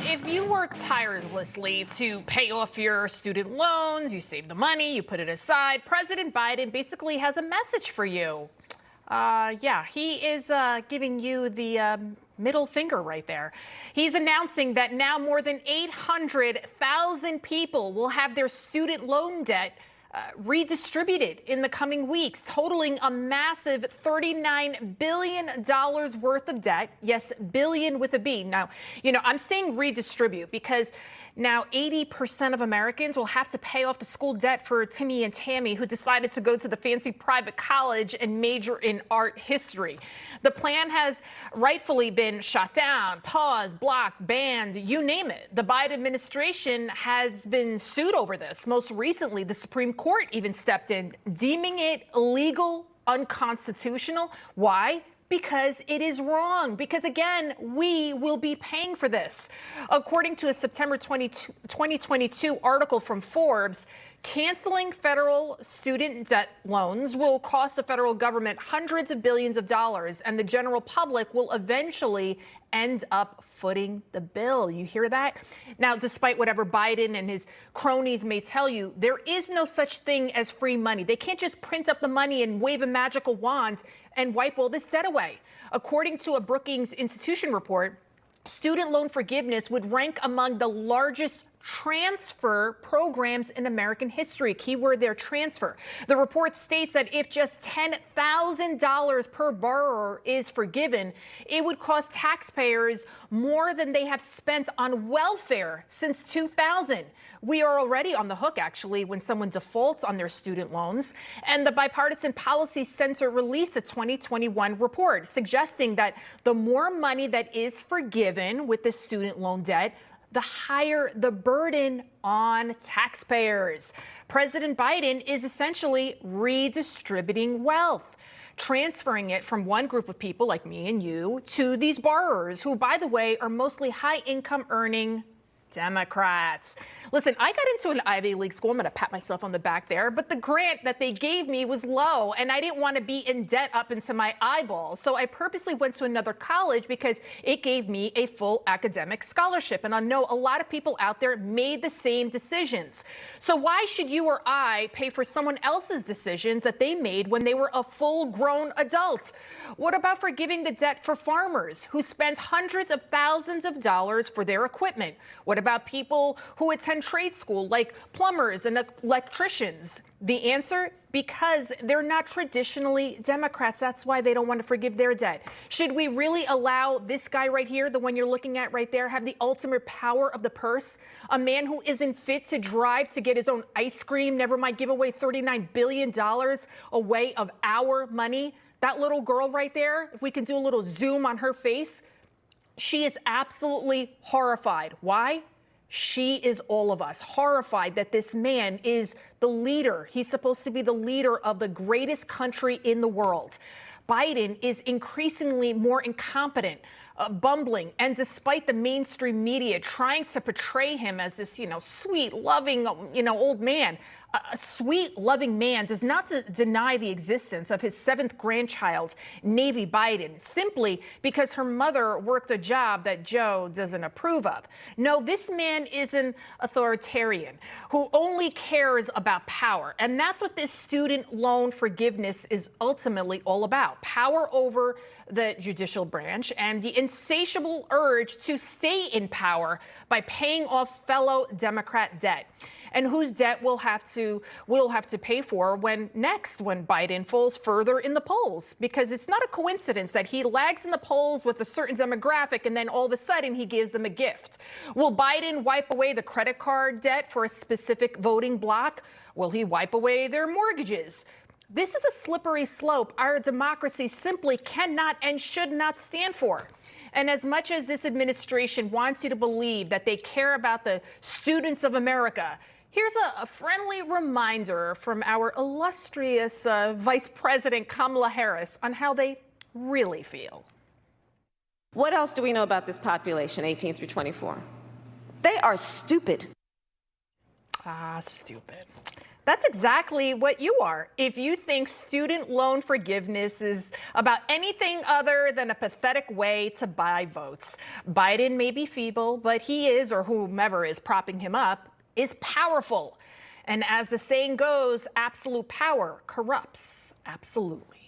If you work tirelessly to pay off your student loans, you save the money, you put it aside, President Biden basically has a message for you. Yeah, he is giving you the middle finger right there. He's announcing that now more than 800,000 people will have their student loan debt redistributed in the coming weeks, totaling a massive $39 billion worth of debt. Yes, billion with a B. Now, I'm saying redistribute because now 80% of Americans will have to pay off the school debt for Timmy and Tammy, who decided to go to the fancy private college and major in art history. The plan has rightfully been shot down, paused, blocked, banned, you name it. The Biden administration has been sued over this. Most recently, the Supreme Court even stepped in, deeming it illegal, unconstitutional. Why? Because it is wrong. Because, again, we will be paying for this. According to a September 2022 article from Forbes, canceling federal student debt loans will cost the federal government hundreds of billions of dollars, and the general public will eventually end up footing the bill. You hear that? Now, despite whatever Biden and his cronies may tell you, there is no such thing as free money. They can't just print up the money and wave a magical wand and wipe all this debt away. According to a Brookings Institution report, student loan forgiveness would rank among the largest transfer programs in American history. Keyword there, transfer. The report states that if just $10,000 per borrower is forgiven, it would cost taxpayers more than they have spent on welfare since 2000. We are already on the hook, actually, when someone defaults on their student loans. And the Bipartisan Policy Center released a 2021 report suggesting that the more money that is forgiven with the student loan debt, the higher the burden on taxpayers. President Biden is essentially redistributing wealth, transferring it from one group of people like me and you to these borrowers who, by the way, are mostly high-income earning Democrats. Listen, I got into an Ivy League school. I'm going to pat myself on the back there, but the grant that they gave me was low, and I didn't want to be in debt up into my eyeballs. So I purposely went to another college because it gave me a full academic scholarship. And I know a lot of people out there made the same decisions. So why should you or I pay for someone else's decisions that they made when they were a full-grown adult? What about forgiving the debt for farmers who spend hundreds of thousands of dollars for their equipment? What about people who attend trade school, like plumbers and electricians? The answer? Because they're not traditionally Democrats. That's why they don't want to forgive their debt. Should we really allow this guy right here, the one you're looking at right there, have the ultimate power of the purse? A man who isn't fit to drive to get his own ice cream, never mind give away $39 billion away of our money? That little girl right there, if we can do a little zoom on her face, she is absolutely horrified. Why? She is all of us, horrified that this man is the leader. He's supposed to be the leader of the greatest country in the world. Biden is increasingly more incompetent, bumbling, and despite the mainstream media trying to portray him as this, sweet, loving, old man, a sweet, loving man does not deny the existence of his seventh grandchild, Navy Biden, simply because her mother worked a job that Joe doesn't approve of. No, this man is an authoritarian who only cares about power. And that's what this student loan forgiveness is ultimately all about. Power over the judicial branch and the insatiable urge to stay in power by paying off fellow Democrat debt. And whose debt we'll have to pay for when Biden falls further in the polls. Because it's not a coincidence that he lags in the polls with a certain demographic and then all of a sudden he gives them a gift. Will Biden wipe away the credit card debt for a specific voting bloc? Will he wipe away their mortgages? This is a slippery slope our democracy simply cannot and should not stand for. And as much as this administration wants you to believe that they care about the students of America, here's a friendly reminder from our illustrious Vice President Kamala Harris on how they really feel. What else do we know about this population, 18 through 24? They are stupid. Stupid. That's exactly what you are. If you think student loan forgiveness is about anything other than a pathetic way to buy votes. Biden may be feeble, but he is, or whomever is propping him up, is powerful. And as the saying goes, absolute power corrupts absolutely.